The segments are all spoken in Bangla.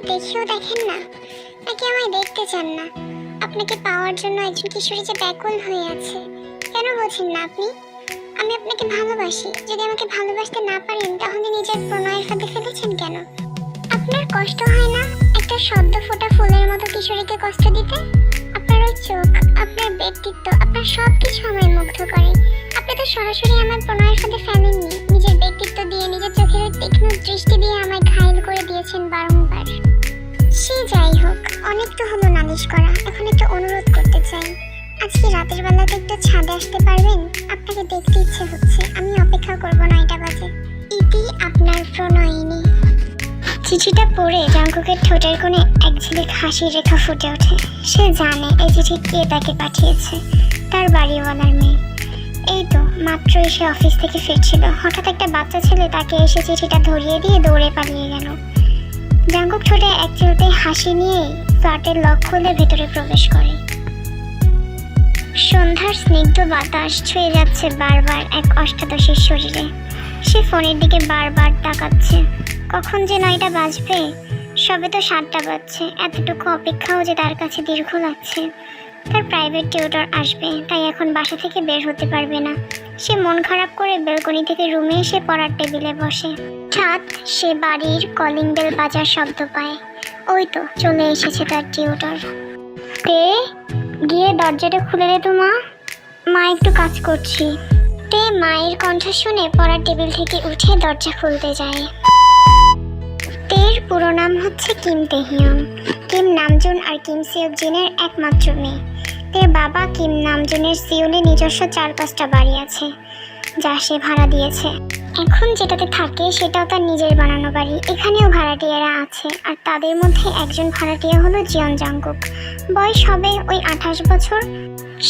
দেখেও দেখেন না, নাকি আমায় দেখতে চান না? আপনাকে পাওয়ার জন্য একজন কিশোরী যে ব্যাকুল হয়ে আছে, কেন বোঝেন না আপনি? আমি আপনাকে ভালোবাসি। যদি আমাকে ভালোবাসতে না পারেন তাহলে নিজের প্রণয়ের ফাঁদে ফেলেছেন কেন? আপনার কষ্ট হয় না একটা সদ্য ফোটা ফুলের মতো কিশোরীকে কষ্ট দিতে? আপনার ওই চোখ, আপনার ব্যক্তিত্ব, আপনার সব কিছু আমায় মুগ্ধ করে। আপনি তো সরাসরি আমার প্রণয়ের ফাঁদে ফেলেননি, নিজের ব্যক্তিত্ব দিয়ে, নিজের চোখের ওই তীক্ষ্ণ দৃষ্টি দিয়ে আমায় ঘায়েল করে দিয়েছেন বারংবার। সে যাই হোক, অনেক তো হলো নালিশ করা, এখন একটা অনুরোধ করতে চাই। আজকে রাতের বেলাতে একটু ছাদে আসতে পারবেন? আপনাকে দেখতে ইচ্ছে হচ্ছে। আমি অপেক্ষা করবো 9টা বাজে। ইতি আপনার প্রণয়িনী। চিঠিটা পড়ে জাঙ্কুকের ঠোঁটের কোণে এক ঝিলিক হাসির রেখা ফুটে ওঠে। সে জানে এই চিঠি কে তাকে পাঠিয়েছে, তার বাড়িওয়ালার মেয়ে। এই তো মাত্র এসে অফিস থেকে ফিরছিল, হঠাৎ একটা বাচ্চা ছেলে তাকে এসে চিঠিটা ধরিয়ে দিয়ে দৌড়ে পালিয়ে গেল। জাঙ্কুক ঠোঁটে এক চিলতে হাসি নিয়েই ফ্ল্যাটের লক খুলে ভেতরে প্রবেশ করে। সন্ধ্যার স্নিগ্ধ বাতাস ছুঁয়ে যাচ্ছে বারবার এক অষ্টাদশীর শরীরে। সে ফোনের দিকে বারবার তাকাচ্ছে, কখন যে 9টা বাজবে। সবে তো 7টা বাজছে। এতটুকু অপেক্ষাও যে তার কাছে দীর্ঘ লাগছে। তার প্রাইভেট টিউটর আসবে, তাই এখন বাসা থেকে বের হতে পারবে না। সে মন খারাপ করে বেলকনি থেকে রুমে এসে পড়ার টেবিলে বসে। হঠাৎ সে বাড়ির কলিং বেল বাজার শব্দ পায়। ওই তো চলে এসেছে তার টিউটর। তে গিয়ে দরজাটা খুলে দে তো মা, মা একটু কাজ করছি। তে মায়ের কণ্ঠ শুনে পড়ার টেবিল থেকে উঠে দরজা খুলতে যায়। তের পুরো নাম হচ্ছে কিম তেহিয়ং। কিম নামজুন আর কিম সিওক জিনের একমাত্র মেয়ে। তের বাবা কিম নামজুনের সিউলে নিজস্ব 4-5টা বাড়ি আছে, যা সে ভাড়া দিয়েছে। এখন যেটাতে থাকে সেটাও তার নিজের বানানো বাড়ি। এখানেও ভাড়াটিয়ারা আছে, আর তাদের মধ্যে একজন ভাড়াটিয়া হলো জিয়ন জাঙ্কুক। বয়স হবে ওই 28 বছর।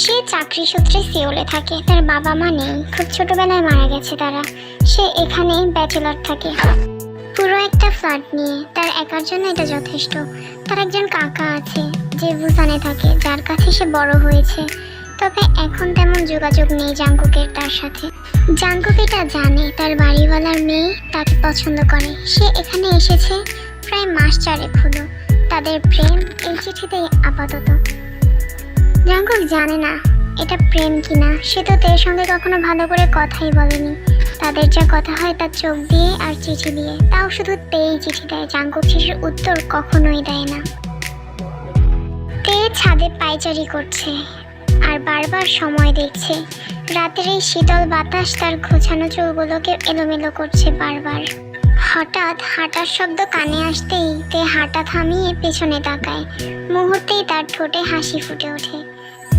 সে চাকরি সূত্রে সিওলে থাকে। তার বাবা মা নেই, খুব ছোটবেলায় মারা গেছে তারা। সে এখানে ব্যাচেলর থাকে, পুরো একটা ফ্ল্যাট নিয়ে। তার একার জন্য এটা যথেষ্ট। তার একজন কাকা আছে যে বুসানে থাকে, যার কাছে সে বড় হয়েছে। তবে এখন তেমন যোগাযোগ নেই জাঙ্কুকের তার সাথে। জাঙ্কুক এটা জানে তার বাড়িওয়ালার মেয়ে তাকে পছন্দ করে। সে এখানে এসেছে প্রায় মাস 4 হলো। তাদের প্রেম এই চিঠিতেই আপাতত। জাঙ্কুক জানে না এটা প্রেম কিনা। সে তো তের সঙ্গে কখনো ভালো করে কথাই বলেনি। তাদের যা কথা হয় তার চোখ দিয়ে আর চিঠি দিয়ে, তাও শুধু তেই চিঠি দেয়। জাঙ্কুক চিঠির উত্তর কখনোই দেয় না। তে ছাদে পায়চারি করছে আর বারবার সময় দেখছে। রাতের এই শীতল বাতাস তার গোছানো চুলগুলোকে এলোমেলো করছে বারবার। হঠাৎ হাঁটার শব্দ কানে আসতেই তে হাঁটা থামিয়ে পেছনে তাকায়। মুহূর্তেই তার ঠোঁটে হাসি ফুটে ওঠে।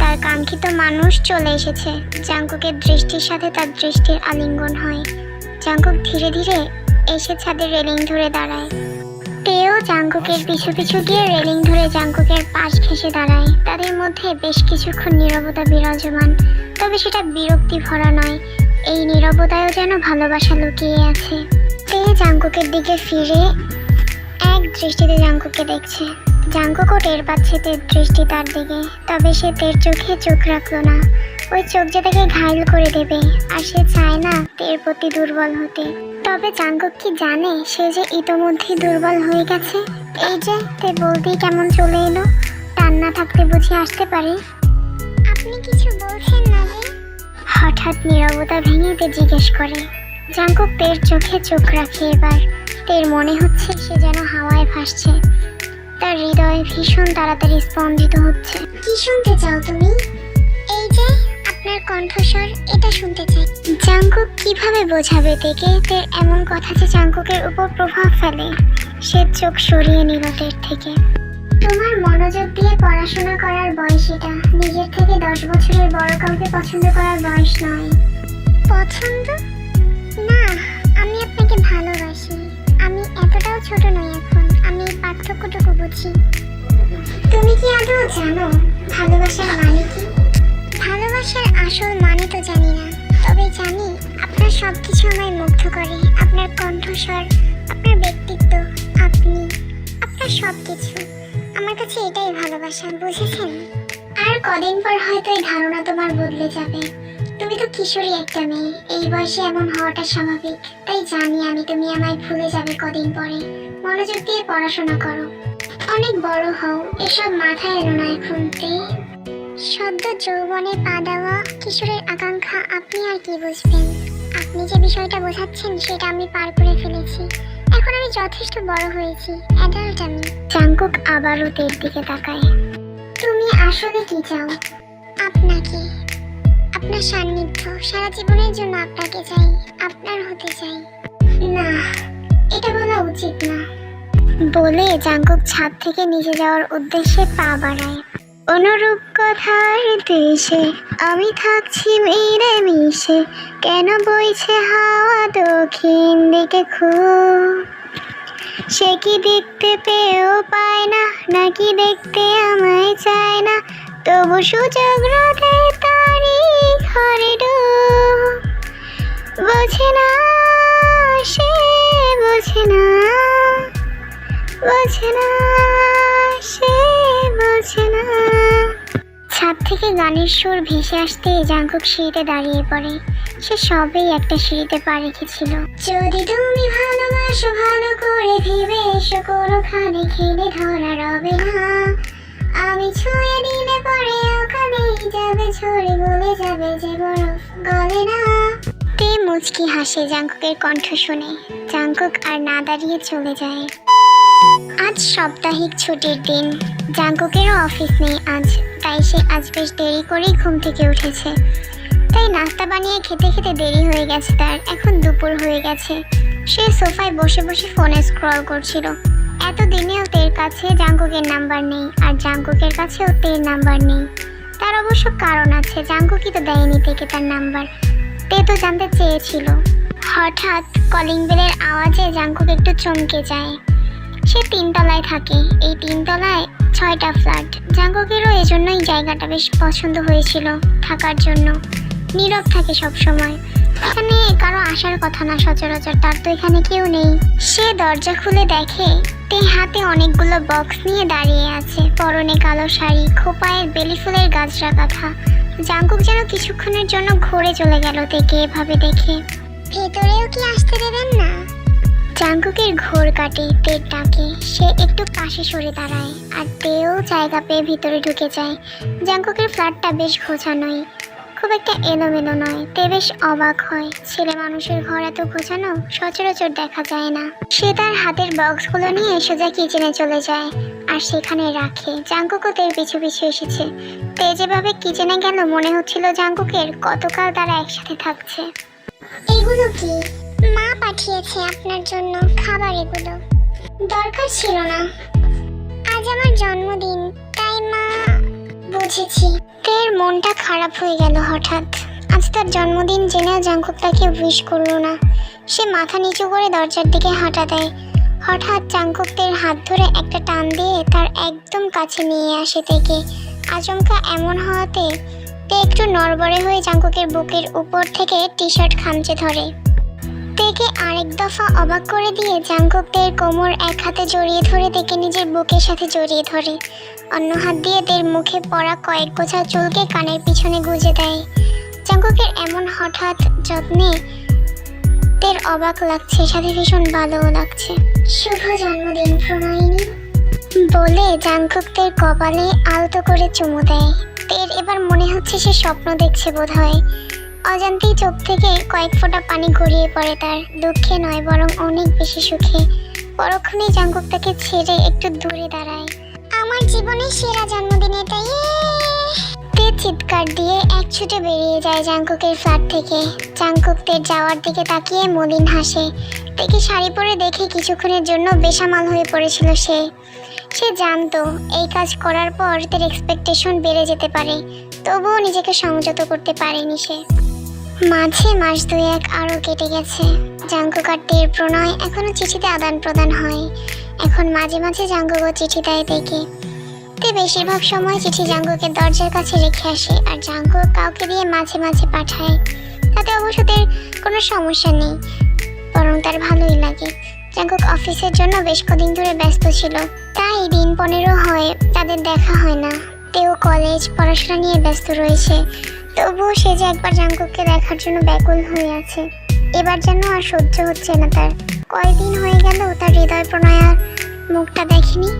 তার কাঙ্ক্ষিত মানুষ চলে এসেছে। জাঙ্কুকের দৃষ্টির সাথে তার দৃষ্টির আলিঙ্গন হয়। জাঙ্কুক ধীরে ধীরে এসে ছাদের রেলিং ধরে দাঁড়ায়। তেও জাঙ্কুকের পিছু পিছু গিয়ে রেলিং ধরে জাঙ্কুকের পাশ ঘেঁষে দাঁড়ায়। তাদের মধ্যে বেশ কিছুক্ষণ নীরবতা বিরাজমান, তবে সেটা বিরক্তি ভরা নয়। এই নীরবতায়ও যেন ভালোবাসা লুকিয়ে আছে। তে জাঙ্কুকের দিকে ফিরে এক দৃষ্টিতে জাঙ্কুককে দেখছে। জাঙ্কুকও টের পাচ্ছে তের দৃষ্টি তার দিকে, তবে সে তের চোখে চোখ রাখলো না। ওই চোখ যে তাকে ঘায়েল করে দেবে, আর সে চায় না তের প্রতি দুর্বল হতে। তবে জাঙ্কুক কি জানে সে যে ইতোমধ্যেই দুর্বল হয়ে গেছে? এই যে তে বলতেই কেমন চলে এলো। টান না থাকতে বুঝে আসতে পারে। আপনি কিছু বলছেন না যে? হঠাৎ নীরবতা ভেঙে তে জিজ্ঞেস করে। জাঙ্কুক তের চোখে চোখ রাখে এবার। তের মনে হচ্ছে সে যেন হাওয়ায় ভাসছে। তার হৃদয় ভীষণ তাড়াতাড়ি স্পন্দিত হচ্ছে। কি শুনতে চাও তুমি? এই যে আপনার কণ্ঠস্বর, এটা শুনতে চাই। জাঙ্কুক কিভাবে বোঝাবে তেকে তের এমন কথা যে জাঙ্কুকের উপর প্রভাব ফেলে? সে চোখ সরিয়ে নিল তের থেকে। তোমার মনোযোগ দিয়ে পড়াশোনা করার বয়স এটা। নিজের থেকে 10 বছরের বড় কাউকে পছন্দ করার বয়স নয়। পছন্দ না, আমি আপনাকে ভালোবাসি। আমি এতটাও ছোট নই এখন। আমি পার্থক্যটুকু বুঝি। তুমি কি আদৌ জানো ভালোবাসার মানে কি? ভালোবাসার আসল মানে তো জানি না, তবে জানি আপনার সব কিছু আমায় মুগ্ধ করে। আপনার কণ্ঠস্বর, আপনার ব্যক্তিত্ব, আপনার সব কিছু। আমার কাছে এটাই ভালোবাসা, বুঝেছেন? আর কদিন পর হয়তো এই ধারণা তোমার বদলে যাবে। তুমি তো কিশোরী একটা মেয়ে, এই বয়সে এমন হওয়াটা স্বাভাবিক। তাই জানি আমি তুমি আমায় ভুলে যাবে কদিন পরে। মনোযোগ দিয়ে পড়াশোনা করো, অনেক বড় হও। এসব মাথায় এলো না এখন। সদ্য যৌবনে পা দেওয়া কিশোরের আকাঙ্ক্ষা আপনি আর কি বুঝবেন? আপনি যে বিষয়টা বোঝাচ্ছেন সেটা আমি পার করে ফেলেছি। এখন আমি যথেষ্ট বড় হয়েছি, অ্যাডাল্ট আমি। জাংকুক আবারও তের দিকে তাকায়। তুমি আসলে কি চাও? আপনাকে, আপনার সান্নিধ্য, সারা জীবনের জন্য আপনাকে চাই, আপনার হতে চাই। না, এটা বলা উচিত না। বলে জাংকুক ছাদ থেকে নিচে যাওয়ার উদ্দেশ্যে পা বাড়ায়। অনুরূপ কথার দেশে আমি থাকছি মিলে মিশে, কেন বইছে হাওয়া দক্ষিণ দিকে খুব। সে কি দেখতে পেয়েও পায় না, নাকি দেখতে আমায় চায় না, তবু সুযোগ রাতে তারি ঘরে ডুব। বোঝে না সে, বোঝে না, বোঝে না সে, বোঝে না। ছাদ থেকে গানের সুর ভেসে আসতে জাংকুক সিঁড়িতে দাঁড়িয়ে পড়ে। সে সবেই একটা সিঁড়িতে পা রেখেছিল। যদি তুমি ভালোবাসো, ভালো করে ভেবে এসো, কোনোখানে খেলে ধরা রবে না। আমি ছুঁয়ে দিলে পরে ওখানেই যাবে, ছড়ে গলে যাবে যে বরফ গলে না। তে মুচকি হাসে জাংকুকের কণ্ঠ শুনে। জাংকুক আর না দাঁড়িয়ে চলে যায়। আজ সাপ্তাহিক ছুটির দিন। জাংকুকেরও অফিস নেই আজ, তাই সে আজ বেশ দেরি করেই ঘুম থেকে উঠেছে। তাই নাস্তা বানিয়ে খেতে খেতে দেরি হয়ে গেছে তার। এখন দুপুর হয়ে গেছে। সে সোফায় বসে বসে ফোনে স্ক্রল করছিল। এতদিনেও তের কাছে জাংকুকের নাম্বার নেই, আর জাংকুকের কাছেও তের নাম্বার নেই। তার অবশ্য কারণ আছে, জাংকুকই তো দেয়নি তেকে তার নাম্বার। তে তো জানতে চেয়েছিল। হঠাৎ কলিং বেলের আওয়াজে জাংকুক একটু চমকে যায়। সে 3 তলায় থাকে। এই 3 তলায় 6টা ফ্ল্যাট। জাংকুকেরও এজন্যই জায়গাটা বেশ পছন্দ হয়েছিল থাকার জন্য। নীরব থাকে সব সময়। এখানে কারো আসার কথা না সচরাচর, তার তো এখানে কেউ নেই। সে দরজা খুলে দেখে তে হাতে অনেকগুলো বক্স নিয়ে দাঁড়িয়ে আছে। পরনে কালো শাড়ি, খোপায় বেলি ফুলের গাছরা কাঁথা। জাংকুক যেন কিছুক্ষণের জন্য ঘুরে চলে গেল তেকে এভাবে দেখে। ভেতরেও কি আসতে দেবেন না? জাংকুকের ঘোর কাটে তের ডাকে। সে একটু পাশে সরে দাঁড়ায়, আর তেও জায়গা পেয়ে ভিতরে ঢুকে যায়। জাংকুকের ফ্ল্যাটটা বেশ গোছানোই, খুব একটা এলোমেলো নয়। তে বেশ অবাক হয়, ছেলে মানুষের ঘর এত গোছানো সচরাচর দেখা যায় না। সে তার হাতের বক্সগুলো নিয়ে সোজা কিচেনে চলে যায় আর সেখানে রাখে। জাংকুকও তের পিছু পিছু এসেছে। তে যেভাবে কিচেনে গেল মনে হচ্ছিল জাংকুকের কতকাল তারা একসাথে থাকছে। এগুলো কি? মা পাঠিয়েছে আপনার জন্য খাবার। এগুলো দরকার ছিল না, আজ আমার জন্মদিন তাই মা। বুঝেছি। তের মনটা খারাপ হয়ে গেল হঠাৎ। আজ তার জন্মদিন জেনেও জাংকুক তাকে উইশ করলো না। সে মাথা নিচু করে দরজার দিকে হাঁটা দেয়। হঠাৎ জাংকুক তের হাত ধরে একটা টান দিয়ে তার একদম কাছে নিয়ে আসে তেকে। আচমকা এমন হওয়াতে তে একটু নড়বড়ে হয়ে জাংকুকের বুকের উপর থেকে টি শার্ট খামচে ধরে। তেকে আরেক দফা অবাক করে দিয়ে জাংকুক তের কোমর এক হাতে জড়িয়ে ধরে তেকে নিজের বুকের সাথে জড়িয়ে ধরে। অন্য হাত দিয়ে তের মুখে পড়া কয়েক গোছা চুলকে কানের পিছনে গুজে দেয়। জাংকুকের এমন হঠাৎ যত্নে তের অবাক লাগছে, সাথে ভীষণ ভালোও লাগছে। শুভ জন্মদিন প্রণয়িনী বলে জাংকুক তের কপালে আলতো করে চুমু দেয়। তের এবার মনে হচ্ছে সে স্বপ্ন দেখছে বোধহয়। অজান্তেই চোখ থেকে কয়েক ফোঁটা পানি গড়িয়ে পড়ে তার। দুঃখে নয়, বরং অনেক বেশি সুখে। পরক্ষণেই জাংকুক তাকে ছেড়ে একটু দূরে দাঁড়ায়। আমার জীবনের সেরা জন্মদিন এটাই। তে চিৎকার দিয়ে এক ছুটে বেরিয়ে যায় জাংকুকের ফ্ল্যাট থেকে। জাংকুক তের যাওয়ার দিকে তাকিয়ে মলিন হাসে। তেকে শাড়ি পরে দেখে কিছুক্ষণের জন্য বেসামাল হয়ে পড়েছিল সে। সে জানতো এই কাজ করার পর তার এক্সপেকটেশন বেড়ে যেতে পারে, তবুও নিজেকে সংযত করতে পারেনি সে। মাঝে মাস 2-1 আরও কেটে গেছে। জাংকুক আর তের প্রণয় এখনো চিঠিতে আদান প্রদান হয়। এখন মাঝে মাঝে জাংকুকও চিঠি দেয় তেকে। তে বেশিরভাগ সময় চিঠি জাংকুকের দরজার কাছে রেখে আসে, আর জাংকুক কাউকে দিয়ে মাঝে মাঝে পাঠায়। তাতে অবশ্য তের কোনো সমস্যা নেই, বরং তার ভালোই লাগে। জাংকুক অফিসের জন্য বেশ কদিন ধরে ব্যস্ত ছিল, তাই দিন 15 হয় তাদের দেখা হয় না। তেও কলেজ পড়াশোনা নিয়ে ব্যস্ত রয়েছে। তবুও সে যে একবার জাংকুককে দেখার জন্য ব্যাকুল হয়ে আছে। এবার যেন আর সহ্য হচ্ছে না তার। কয়দিন হয়ে গেল তার হৃদয় প্রণয়ার মুখটা দেখিনি।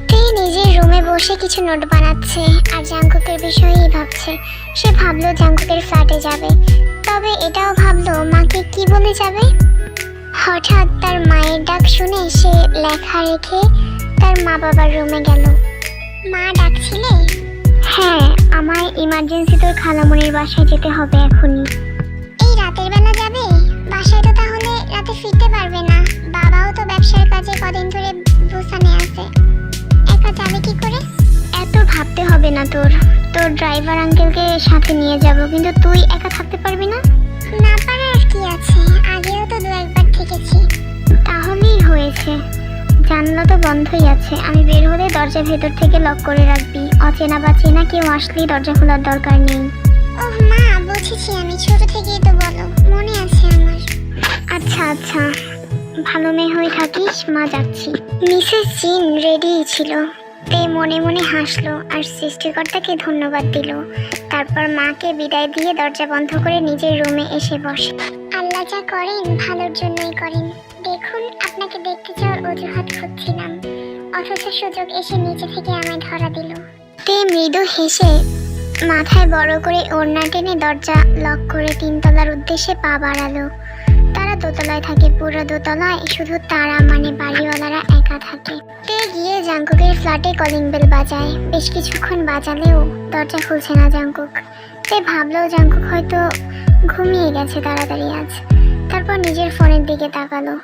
তে নিজের রুমে বসে কিছু নোট বানাচ্ছে আর জাঙ্কুকের বিষয়েই ভাবছে। সে ভাবলো জাঙ্কুকের ফ্ল্যাটে যাবে, তবে এটাও ভাবলো মাকে কি বলে যাবে। হঠাৎ তার মায়ের ডাক শুনে সে লেখা রেখে তার মা বাবার রুমে গেল। মা ডাকছিলে? হ্যাঁ, আমার ইমার্জেন্সি তোর খালামণির বাসায় যেতে হবে এখনই। এই রাতের বেলা যাবে? বাসায় তো তাহলে রাতে ফিরতে পারবে না। বাবাও তো ব্যবসার কাজে কদিন ধরে বুসানে আছে, একা যাবে কি করে? এত ভাবতে হবে না তোর ড্রাইভার আঙ্কেলকে সাথে নিয়ে যাব, কিন্তু তুই একা থাকতে পারবি না? না পারার কি আছে, আগেও তো 2-1 বার থেকেছি। তাহলেই হয়েছে। জানলা তো বন্ধই আছে, আমি বের হলে দরজা ভেতর থেকে লক করে রাখবি। অচেনা বা চেনা কেউ আসলেই দরজা খোলার দরকার নেই। ওহ মা, বুঝেছি, আমি ছোট থেকেই তো বলো, মনে আছে আমার। আচ্ছা আচ্ছা, ভালো মেয়ে হয়ে থাকিস, মা যাচ্ছি। মিসেস জিন রেডিই ছিল। তে মনে মনে হাসলো আর সৃষ্টিকর্তাকে ধন্যবাদ দিল। তারপর মাকে বিদায় দিয়ে দরজা বন্ধ করে নিজের রুমে এসে বসে। আল্লাহ যা করেন ভালোর জন্যই করেন। দেখুন, আপনাকে দেখতে যাওয়ার অজুহাত খুঁজছিলাম, অথচ সুযোগ এসে নিচে থেকে আমায় ধরা দিল। তে মৃদু হেসে মাথায় বড় করে ওড়না টেনে দরজা লক করে 3 তলার উদ্দেশ্যে পা বাড়ালো। তারা দোতলায় থাকে, পুরো দোতলায় শুধু তারা মানে বাড়িওয়ালারা একা থাকে। তে গিয়ে জাঙ্কুকের ফ্ল্যাটে কলিং বেল বাজায়। বেশ কিছুক্ষণ বাজালেও দরজা খুলছে না জাঙ্কুক। তে ভাবলো জাঙ্কুক হয়তো ঘুমিয়ে গেছে তাড়াতাড়ি আজ। তারপর নিজের ফোনের দিকে তাকালো।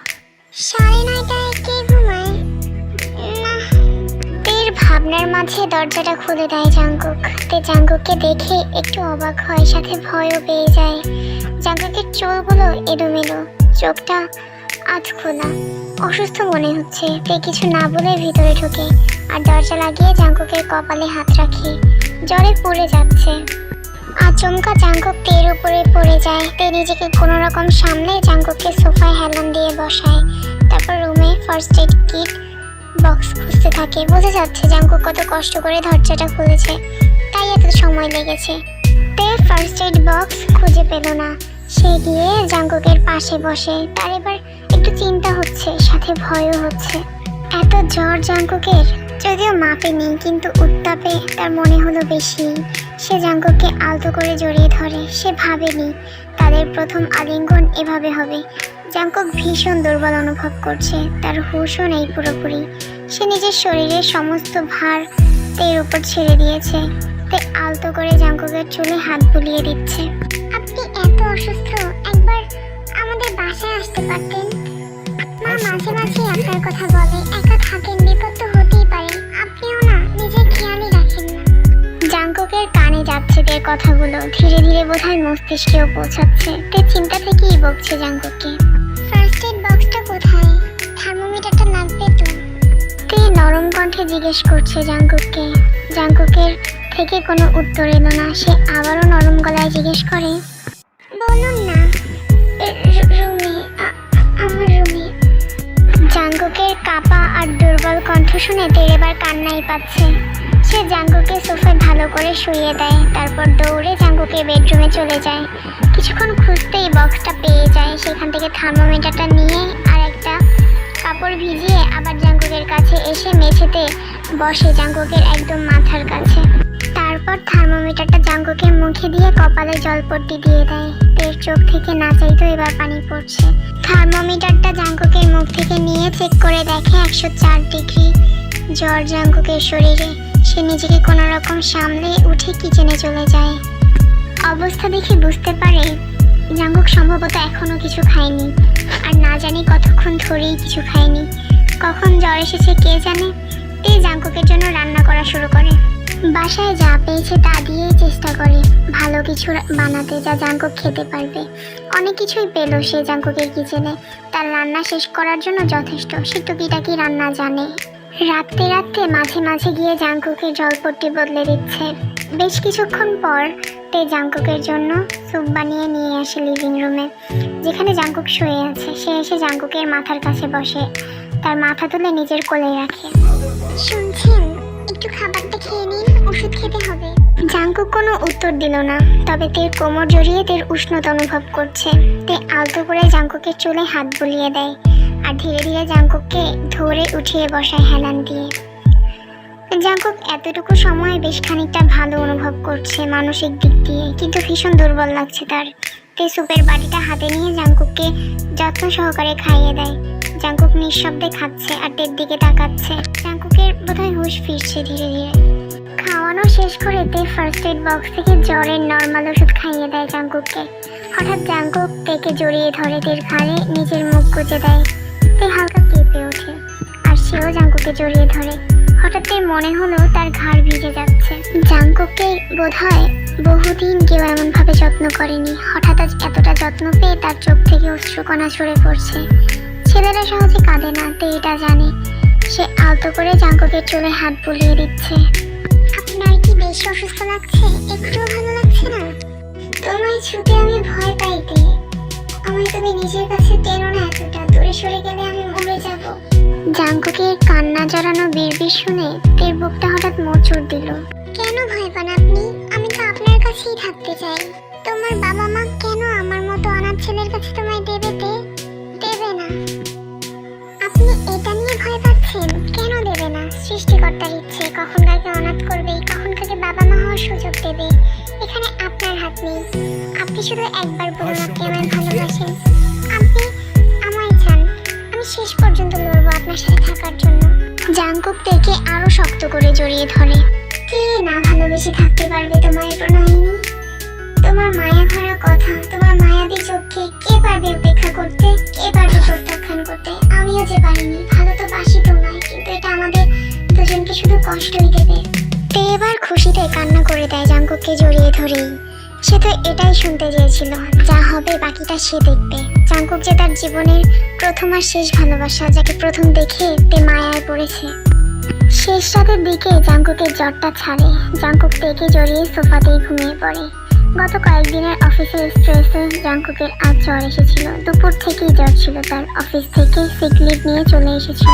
9:30টায় কে ঘুমায় না। তের ভাবনার মাঝে দরজাটা খুলে দেয় জাঙ্কুক। তে জাঙ্কুককে দেখে একটু অবাক হয়, সাথে ভয়ও পেয়ে যায়। জাঙ্কুকের চুলগুলো এলোমেলো, চোখটা আজ খোলা, অসুস্থ মনে হচ্ছে। তে কিছু না বলে ভিতরে ঢুকে আর দরজা লাগিয়ে জাঙ্কুকের কপালে হাত রাখে। জ্বরে পড়ে যাচ্ছে। আচমকা জাঙ্কুক তের উপরে পড়ে যায়। তে নিজেকে কোনো রকম সামলে জাঙ্কুককে সোফায় হেলান দিয়ে বসায়। তারপর রুমে ফার্স্ট এড কিট বক্স খুঁজতে থাকে। বোঝা যাচ্ছে জাঙ্কুক কত কষ্ট করে দরজাটা খুলেছে, তাই এত সময় লেগেছে। তে ফার্স্ট এড বক্স খুঁজে পেল না। সে গিয়ে জাঙ্কুকের পাশে বসে। তার এবার একটু চিন্তা হচ্ছে, সাথে ভয়ও হচ্ছে। এত জ্বর জাঙ্কুকের, যদিও মাপে নেই, কিন্তু উত্তাপে তার মনে হলো বেশি। সে জাঙ্কুককে আলতো করে জড়িয়ে ধরে। সে ভাবেনি তাদের প্রথম আলিঙ্গন এভাবে হবে। জাঙ্কুক ভীষণ দুর্বল অনুভব করছে, তার হুঁশও নেই পুরোপুরি। সে নিজের শরীরের সমস্ত ভার তের উপর ছেড়ে দিয়েছে। তে আলতো করে জাঙ্কুকের চুলে হাত বুলিয়ে দিচ্ছে। আপনি এত অসুস্থ, একবার আমাদের বাসায় আসতে পারতেন। মা মাঝে মাঝে আপনার কথা বলে, একা থাকেন, বিপদ তো হতেই পারে, আপনিও না নিজের খেয়ালই রাখেন না। জাঙ্কুকের কানে যাচ্ছে তের কথাগুলো, ধীরে ধীরে বোধহয় মস্তিষ্কেও পৌঁছাচ্ছে। তে চিন্তা থেকেই বকছে জাঙ্কুককে। ফার্স্ট এড বক্সটা কোথায়? থার্মোমিটারটা লাগবে তো। তে নরম কণ্ঠে জিজ্ঞেস করছে জাঙ্কুককে। জাঙ্কুকের থেকে কোনো উত্তর এলো না। সে আবারও নরম গলায় জিজ্ঞেস করে, বলুন না। রুমে, আমার রুমে। জাঙ্কুকের কাপা আর দুর্বল কণ্ঠ শুনে তের এবার কান্নাই পাচ্ছে। সে জাঙ্কুকে সোফায় ভালো করে শুইয়ে দেয়। তারপর দৌড়ে জাঙ্কুকের বেডরুমে চলে যায়। কিছুক্ষণ খুঁজতেই বক্সটা পেয়ে যায়। সেখান থেকে থার্মোমিটারটা নিয়ে আর একটা কাপড় ভিজিয়ে আবার জাঙ্কুকের কাছে এসে মেঝেতে বসে, জাঙ্কুকের একদম মাথার কাছে। তারপর থার্মোমিটারটা জাঙ্কুকের মুখে দিয়ে কপালে জলপট্টি দিয়ে দেয়। তের চোখ থেকে না চাইতো এবার পানি পড়ছে। থার্মোমিটারটা জাঙ্কুকের মুখ থেকে নিয়ে চেক করে দেখে 104 ডিগ্রি জ্বর জাঙ্কুকের শরীরে। সে নিজেকে কোনো রকম সামলে উঠে কিচেনে চলে যায়। অবস্থা দেখে বুঝতে পারে জাঙ্কুক সম্ভবত এখনো কিছু খায়নি, আর না জানি কতক্ষণ ধরেই কিছু খায়নি। কখন জ্বর এসেছে কে জানে। তে জাঙ্কুকের জন্য রান্না করা শুরু করে। বাসায় যা পেয়েছে তা দিয়েই চেষ্টা করে ভালো কিছু বানাতে, যা জাঙ্কুক খেতে পারবে। অনেক কিছুই পেল সে জাঙ্কুকের কিচেনে। তার রান্না শেষ করার জন্য যথেষ্ট। সে টুকিটাকি রান্না জানে। রাখতে রাখতে মাঝে মাঝে গিয়ে জাঙ্কুকের জলপট্টি বদলে দিচ্ছে। বেশ কিছুক্ষণ পর তে জাঙ্কুকের জন্য স্যুপ বানিয়ে নিয়ে আসে লিভিং রুমে, যেখানে জাঙ্কুক শুয়ে আছে। সে এসে জাঙ্কুকের মাথার কাছে বসে, তার মাথা তুলে নিজের কোলে রাখে। শুনছেন, একটু খাবারটা খেয়ে নিন, ওষুধ খেতে হবে। জাঙ্কুক কোনো উত্তর দিল না, তবে তের কোমর জড়িয়ে তের উষ্ণতা অনুভব করছে। তে আলতো করে জাঙ্কুকের চুলে হাত বুলিয়ে দেয়। আর ধীরে ধীরে জাংকুককে ধরে উঠিয়ে বসায় হেলান দিয়ে। জাংকুক এতটুকু সময় বেশ খানিকটা ভালো অনুভব করছে মানসিক দিক দিয়ে, কিন্তু ভীষণ দুর্বল লাগছে তার। তে সুপের বাটিটা হাতে নিয়ে জাংকুককে যত্ন সহকারে খাইয়ে দেয়। জাংকুক নিঃশব্দে খাচ্ছে আর তের দিকে তাকাচ্ছে। জাংকুকের বোধহয় হুঁশ ফিরছে ধীরে ধীরে। খাওয়ানো শেষ করে তে ফার্স্ট এড বক্স থেকে জ্বরের নর্মাল ওষুধ খাইয়ে দেয় জাংকুককে। হঠাৎ জাংকুক তেকে জড়িয়ে ধরে তের ঘাড়ে নিজের মুখ গুজে দেয়। তে হালকা কেঁপে ওঠে আর সেও জাংকুককে জড়িয়ে ধরে। হঠাৎ তের মনে হলো তার ঘাড় ভিজে যাচ্ছে। জাংকুককে বোধহয় বহুদিন কেউ এমনভাবে যত্ন করেনি। হঠাৎ আজ এতটা যত্ন পেয়ে তার চোখ থেকে অশ্রুকণা ঝরে পড়ছে। ছেলেরা সহজে কাঁদে না, তে এটা জানে। সে আলতো করে জাংকুকের চুলে হাত বুলিয়ে দিচ্ছে। আপনার কি বেশি অসুস্থ লাগছে? একটুও ভালো লাগছে না? তোমায় ছুটে আমি ভয় পাইতে। আমায় তুমি নিজের কাছে টেনো না, এতটা দূরে সরে গেলে আমি মরে যাব। জাংকুকের কান্না জড়ানো বিড়বিড় শুনে তের বুকটা হঠাৎ মোচড় দিল। কেন ভয় পান আপনি? আমি তো আপনার কাছেই থাকতে চাই। তোমার বাবা মা কেন আমার মতো অনাথ ছেলের কাছে তোমায় দেবে? দেবে না। আপনি এটা নিয়ে ভয় পাচ্ছেন? কেন দেবে না? সৃষ্টিকর্তার ইচ্ছে, কখন কাকে অনাথ করবে, কখন কাকে বাবা মা হওয়ার সুযোগ দেবে, এখানে আপনার হাত নেই। আপনি শুধু একবার বলুন আপনি আমায় ভালোবাসেন। আপনি আমায় চান। আমি শেষ পর্যন্ত লড়বো আপনার সাথে থাকার জন্য। জাংকুক তেকে আরো শক্ত করে জড়িয়ে ধরে। কে না ভালোবেসে থাকতে পারবে তোমার প্রণয়িনী? তোমার মায়া ভরা কথা, তোমার মায়াবী চোখকে কে পারবে উপেক্ষা করতে? কে পারবে প্রত্যাখ্যান করতে? আমিও যে পারিনি। ভালো তো বাসি তোমায়, কিন্তু এটা আমাদের দুজনকে শুধু কষ্টই দেবে। তে এবার খুশিতে কান্না করে দেয় জাংকুককে জড়িয়ে ধরেই। সে তো এটাই শুনতে চেয়েছিল, যা হবে বাকিটা সে দেখবে। জাংকুক যে তার জীবনের প্রথম আর শেষ ভালোবাসা, যাকে প্রথম দেখে তে মায়ায় পড়েছে। শেষ রাতের দিকে জাংকুকের জ্বরটা ছাড়ে। জাংকুক তেকে জড়িয়ে সোফাতেই ঘুমিয়ে পড়ে। গত কয়েকদিনের অফিসের স্ট্রেসে জাংকুকের আজ জ্বর এসেছিল। দুপুর থেকেই জ্বর ছিল তার। অফিস থেকে সিক লিভ নিয়ে চলে এসেছিল।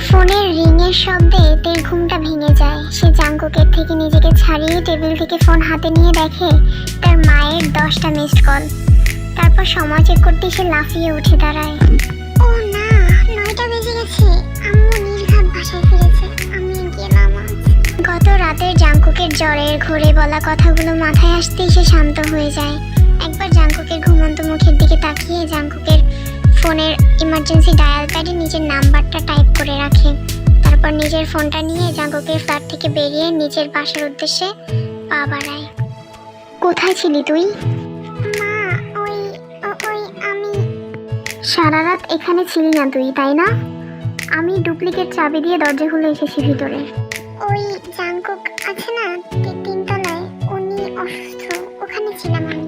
ফোনের রিংয়ের শব্দে তের ঘুমটা ভেঙে যায়। সে জাংকুকের থেকে নিজেকে ছাড়িয়ে টেবিল থেকে ফোন হাতে নিয়ে দেখে তার মায়ের 10টা মিসড কল। তারপর সময় চেক করতে সে লাফিয়ে উঠে দাঁড়ায়। ও না, 9টা বেজে গেছে। আম্মু নির্ঘাত বাসায় ফিরেছে। আমি গেলাম আজ। গত রাতের জাংকুকের জ্বরের ঘোরে বলা কথাগুলো মাথায় আসতেই সে শান্ত হয়ে যায়। একবার জাংকুকের ঘুমন্ত মুখের দিকে তাকিয়ে জাংকুকের ফোনের ইমার্জেন্সি ডায়াল প্যাডে নিজের নাম্বারটা টাইপ করে রাখে। তারপর নিজের ফোনটা নিয়ে জাংকুকের ফ্ল্যাট থেকে বেরিয়ে নিজের বাসার উদ্দেশ্যে পা বাড়ায়। কোথায় ছিলি তুই? মা, ওই আমি। সারা রাত এখানে ছিলি না তুই, তাই না? আমি ডুপ্লিকেট চাবি দিয়ে দরজা খুলে এসেছি ভিতরে। ওই জাংকুক আছে না 3তলায়, উনি অসুস্থ, ওখানে ছিলাম আমি।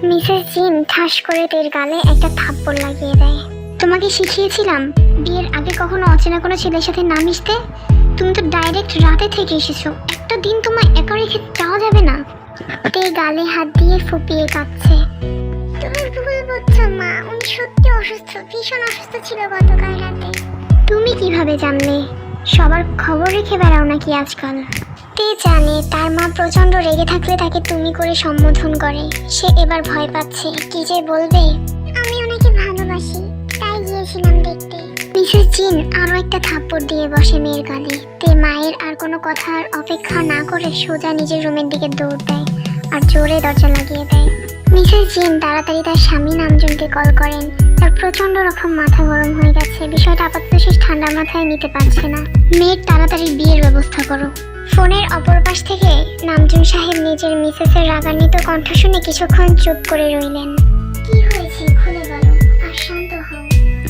মিসেস জিন ঠাস করে তের গালে একটা থাপ্পড় লাগিয়ে দেয়। তোমাকে শিখিয়েছিলাম বিয়ের আগে কখনো অচেনা কোনো ছেলের সাথে না মিশতে। তুমি তো ডাইরেক্ট রাতে থেকে এসেছো। একটা দিন তোমায় একা রেখে যাওয়া যাবে না। তে গালে হাত দিয়ে ফুপিয়ে কাঁদছে। তুমি ভুল বুঝছো মা, উনি সত্যি অসুস্থ, ভীষণ অসুস্থ ছিল গতকাল রাতে। তুমি কিভাবে জানলে? সবার খবর রেখে বেড়াও নাকি আজকাল? তে জানে তার মা প্রচন্ড রেগে থাকলে তাকে তুমি করে সম্বোধন করে। সে এবার ভয় পাচ্ছে, কি যে বলবে। আমি ওনাকে ভালোবাসি, তাই গিয়েছিলাম দেখতে। মিসেস জিন আরো একটা থাপ্পড় দিয়ে বসে মেয়ের গালে। তে মায়ের আর কোনো কথার অপেক্ষা না করে সোজা নিজের রুমের দিকে দৌড় দেয় আর জোরে দরজা লাগিয়ে দেয়। মিসেস জিন তাড়াতাড়ি তার স্বামী নামজনকে কল করেন। তার প্রচন্ড রকম মাথা গরম হয়ে গেছে। বিষয়টা আপাতত সে ঠান্ডা মাথায় নিতে পারছে না। মেয়ের তাড়াতাড়ি বিয়ের ব্যবস্থা করো। ফোনের অপর পাশ থেকে নামজুন সাহেব নিজের মিসেসের রাগান্বিত কণ্ঠ শুনে কিছুক্ষণ চুপ করে রইলেন। কি হয়েছে খুলে বলো, আর শান্ত হও।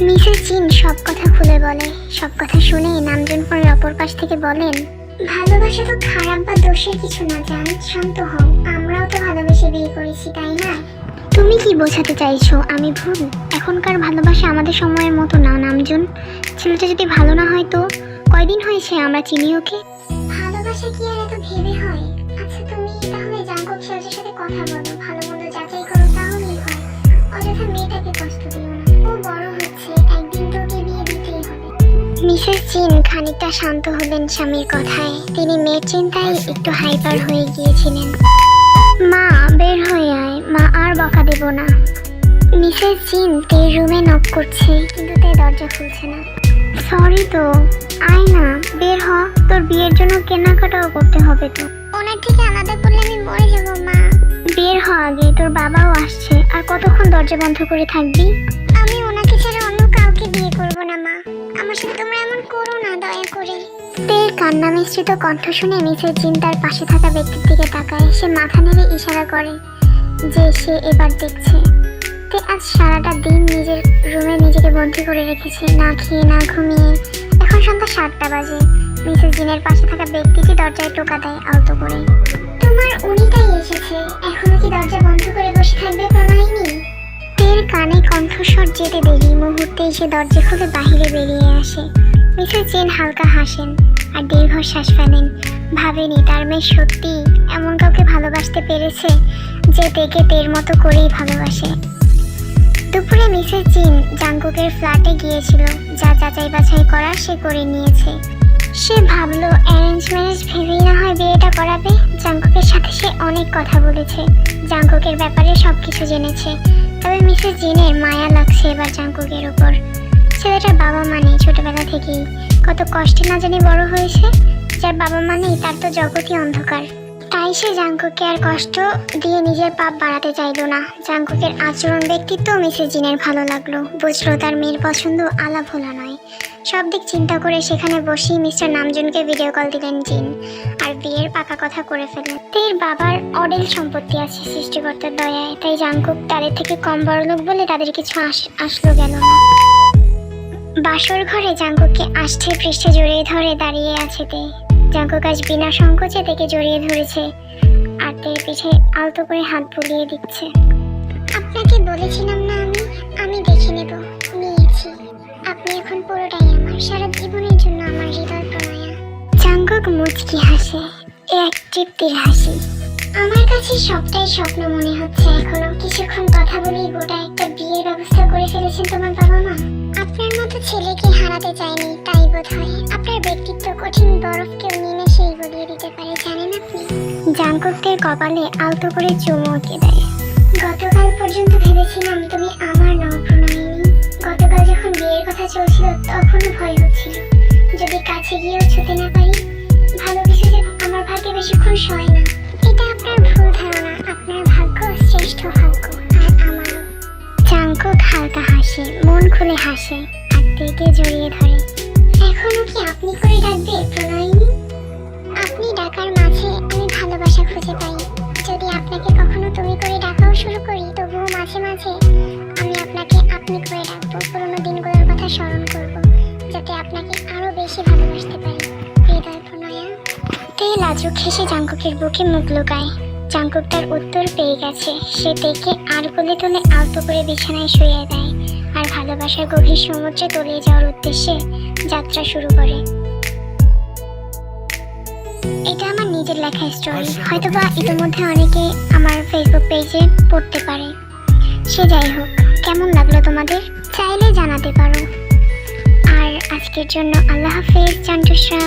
মিসেস জিন সব কথা খুলে বলে। সব কথা শুনে নামজুন ফোনের অপর পাশ থেকে বলেন, ভালোবাসা তো খারাপ বা দোষের কিছু না জান, শান্ত হও। আমরাও তো ভালোবেসে বিয়ে করেছি, তাই না? তুমি কি বোঝাতে চাইছো আমি ভুল? এখনকার ভালোবাসা আমাদের সময়ের মতো না নামজুন। ছেলেটা যদি ভালো না হয় তো কয়দিন হয়েছে আমরা চিনি ওকে। ভালোবাসা কি আর এত ভেবে হয়? আচ্ছা তুমি তাহলে জাংকুক সাহেবের সাথে কথা বলো, ভালো মন্দ যাচাই করো, তাহলেই হয়। অযথা মেয়েটাকে কষ্ট দিও না। ও বড় হচ্ছে, একদিন তো ওকে বিয়ে দিতেই হবে। মিসেস জিন খানিকটা শান্ত হলেন স্বামীর কথায়। তিনি মেয়ের চিন্তায় একটু হাইপার হয়ে গিয়েছিলেন। মা বের হয়ে আয়, মা আর বকা দেব না। মিসেস মিসেস জিন তের রুমে নক করছে, কিন্তু তে দরজা খুলছে না। সরি তো, আয় না, বের হ, তোর বিয়ের জন্য কেনাকাটাও করতে হবে তো। ওনার থেকে আলাদা করলে আমি মরে যাবো মা। বের হ আগে, তোর বাবাও আসছে। আর কতক্ষণ দরজা বন্ধ করে থাকবি? আমি ওনাকে ছাড়া অন্য কাউকে বিয়ে করব না মা। আমার সাথে তোমরা এমন করো না দয়া করে। তের কান্না মিশ্রিত কণ্ঠ শুনে মিসেস জিন তার পাশে থাকা ব্যক্তির দিকে তাকায়। সে মাথা নেড়ে ইশারা করে যে সে এবার দেখছে। তে আজ সারাটা দিন নিজের রুমে নিজেকে বন্দী করে রেখেছে, না খেয়ে না ঘুমিয়ে। এখন সন্ধ্যা 7টা বাজে। মিসেস জিনের পাশে থাকা ব্যক্তিটি দরজায় টোকা দেয় আলতো করে। তোমার উনিটাই এসেছে, এখনো কি দরজা বন্ধ করে বসে থাকবে প্রণয়িনী? তের কানে কণ্ঠস্বর যেতে দেরি মুহূর্তে এসে দরজা খুলে বাহিরে বেরিয়ে আসে। মিসেস জিন হালকা হাসেন আর দীর্ঘশ্বাস ফেলেন। ভাবেনি তার মেয়ে সত্যি এমন কাউকে ভালোবাসতে পেরেছে যে তেকে তের মতো করেই ভালোবাসে। দুপুরে মিসেস জিন জাংকুকের ফ্ল্যাটে গিয়েছিল, যা যাচাই বাছাই করার সে করে নিয়েছে। সে ভাবলো অ্যারেঞ্জ ম্যারেজ ভেবেই না হয় বিয়েটা করাবে। জাংকুকের সাথে সে অনেক কথা বলেছে, জাংকুকের ব্যাপারে সবকিছু জেনেছে। তবে মিসেস জিনের মায়া লাগছে এবার জাংকুকের ওপর। ছেলেটার বাবা মা নেই ছোটবেলা থেকেই, কত কষ্টে না জানি বড় হয়েছে। যার বাবা মা নেই তার তো জগতই অন্ধকার। তাই সে জাংকুককে আর কষ্ট দিয়ে নিজের পাপ বাড়াতে চাইলো না। জাংকুকের আচরণ ব্যক্তিত্ব মিসেস জিনের ভালো লাগলো। বুঝলো তার মেয়ের পছন্দ আলা ভোলা নয়। সব দিক চিন্তা করে সেখানে বসেই মিস্টার নামজুনকে ভিডিও কল দিলেন জিন, আর বিয়ের পাকা কথা করে ফেলেন। তের বাবার অডেল সম্পত্তি আছে সৃষ্টিকর্তার দয়ায়, তাই জাংকুক তাদের থেকে কম বড়লোক বলে তাদের কিছু আসলো গেল না। বাসর ঘরে জাংকুককে আষ্ঠে পৃষ্ঠে জড়িয়ে ধরে দাঁড়িয়ে আছে তে। জাংকুক আজ বিনা সংকোচে তেকে জড়িয়ে ধরেছে আর তের পিঠে আলতো করে হাত বুলিয়ে দিচ্ছে। আপনাকে বলেছিলাম না আমি দেখে নেব, নিয়েছি। আপনি এখন পুরোটাই আমার, সারা জীবনের জন্য আমার হৃদয় প্রণয়া। জাংকুক মুচকি হাসে, এক তৃপ্তির হাসি। আমার কাছে সবটাই স্বপ্ন মনে হচ্ছে এখনো। কিছুক্ষণ কথা বলেই গোটা একটা বিয়ের ব্যবস্থা করে ফেলেছেন তোমার বাবা মা। আপনার মতো ছেলেকে হারাতে চাইনি, তাই বোধ হয়। আপনার ব্যক্তিত্ব কঠিন বরফকেও নিমেষেই গলিয়ে দিতে পারে, জানেন আপনি? জাংকুকের কপালে আলতো করে চুমু এঁকে দেয়। গতকাল পর্যন্ত ভেবেছিলাম তুমি আমার নও প্রণয়িনী। গতকাল যখন বিয়ের কথা চলছিল তখনও ভয় হচ্ছিল, যদি কাছে গিয়েও ছুতে না পারি। ভালো কিছু যে আমার ভাগ্যে বেশিক্ষণ সয় না। এটা আপনার ভুল ধারণা। আপনার ভাগ্য শ্রেষ্ঠ ভাগ্য, আর আমারও। জাংকুক হালকা হাসে, মন খুলে হাসে আর তেকে জড়িয়ে ধরে। এখনো কি আপনি করে ডাকবে প্রণয়িনী? আপনি ডাকার মাঝে আমি ভালোবাসা খুঁজে পাই। যদি আপনাকে কখনো তুমি করে ডাকাও শুরু করি, তবুও মাঝে মাঝে আমি আপনাকে আপনি করে ডাকবো। পুরোনো দিনগুলোর কথা স্মরণ করব, যাতে আপনাকে আরো বেশি ভালোবাসতে পারি হৃদয় প্রণয়া। তে লাজুক হেসে জাংকুকের বুকে মুখ লুকায়। জাংকুক তার উত্তর পেয়ে গেছে। সে তেকে আর কোলে তুলে আলতো করে বিছানায় শুয়ে দেয় আর ভালোবাসার গভীর সমুদ্রে তলিয়ে যাওয়ার উদ্দেশ্যে যাত্রা শুরু করে। এটা আমার নিজের লেখা স্টোরি, হয়তোবা ইতিমধ্যে অনেকে আমার ফেসবুক পেজে পড়তে পারে। সে যাই হোক, কেমন লাগলো তোমাদের চাইলে জানাতে পারো। আর আজকের জন্য আল্লাহ হাফেজ জান্টুসরা।